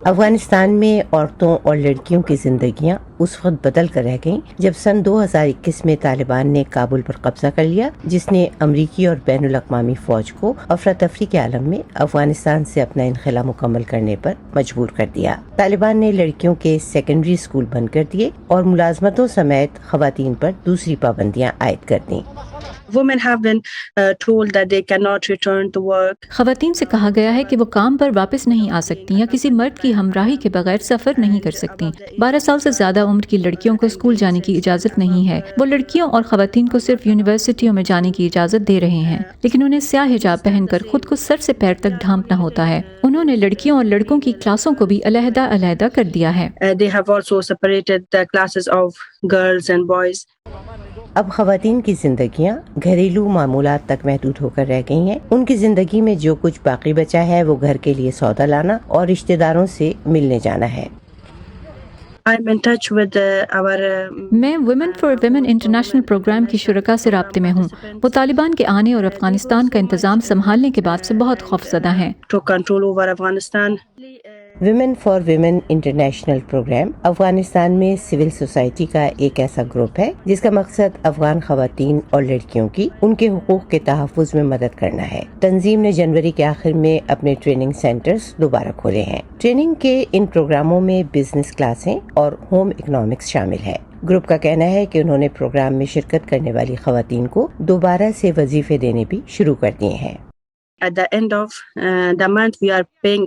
افغانستان میں عورتوں اور لڑکیوں کی زندگیاں اس وقت بدل کر رہ گئیں جب سن 2021 میں طالبان نے کابل پر قبضہ کر لیا، جس نے امریکی اور بین الاقوامی فوج کو افراتفری کے عالم میں افغانستان سے اپنا انخلا مکمل کرنے پر مجبور کر دیا۔ طالبان نے لڑکیوں کے سیکنڈری اسکول بند کر دیے اور ملازمتوں سمیت خواتین پر دوسری پابندیاں عائد کر دیں۔ Women have been told that they cannot return to work. خواتین سے کہا گیا ہے کہ وہ کام پر واپس نہیں آ سکتی یا کسی مرد کی ہمراہی کے بغیر سفر نہیں کر سکتی۔ 12 سال سے زیادہ عمر کی لڑکیوں کو اسکول جانے کی اجازت نہیں ہے۔ وہ لڑکیوں اور خواتین کو صرف یونیورسٹیوں میں جانے کی اجازت دے رہے ہیں، لیکن انہیں سیاہ حجاب پہن کر خود کو سر سے پیر تک ڈھانپنا ہوتا ہے۔ انہوں نے لڑکیوں اور لڑکوں کی کلاسوں کو بھی علیحدہ کر دیا ہے۔ They have also separated the classes of girls and boys. اب خواتین کی زندگیاں گھریلو معمولات تک محدود ہو کر رہ گئی ہیں۔ ان کی زندگی میں جو کچھ باقی بچا ہے وہ گھر کے لیے سودا لانا اور رشتہ داروں سے ملنے جانا ہے۔ I'm in touch with our میں women for women international programme کی شرکاء سے رابطے میں ہوں۔ وہ طالبان کے آنے اور افغانستان کا انتظام سنبھالنے کے بعد سے بہت خوفزدہ ہیں۔ to control over Afghanistan. Women for women international programme Afghanistan میں سول سوسائٹی کا ایک ایسا گروپ ہے جس کا مقصد افغان خواتین اور لڑکیوں کی ان کے حقوق کے تحفظ میں مدد کرنا ہے۔ تنظیم نے جنوری کے آخر میں اپنے ٹریننگ سینٹرز دوبارہ کھولے ہیں۔ ٹریننگ کے ان پروگراموں میں بزنس کلاسیں اور ہوم اکنامکس شامل ہے۔ گروپ کا کہنا ہے کہ انہوں نے پروگرام میں شرکت کرنے والی خواتین کو دوبارہ سے وظیفے دینے بھی شروع کر دیے ہیں۔ At the end of the month we are paying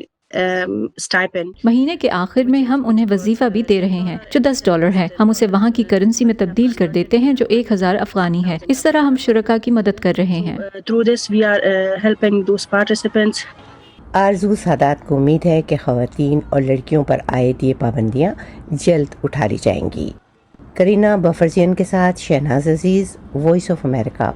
stipend. مہینے کے آخر میں ہم انہیں وظیفہ بھی دے رہے ہیں جو $10 ہے۔ ہم اسے وہاں کی کرنسی میں تبدیل کر دیتے ہیں جو 1000 افغانی ہے۔ اس طرح ہم شرکاء کی مدد کر رہے ہیں۔ Through this we are helping those participants. آرزو سادات کو امید ہے کہ خواتین اور لڑکیوں پر عائد یہ پابندیاں جلد اٹھا لی جائیں گی۔ کرینہ بفرزین کے ساتھ شہناز عزیز، وائس آف امریکہ،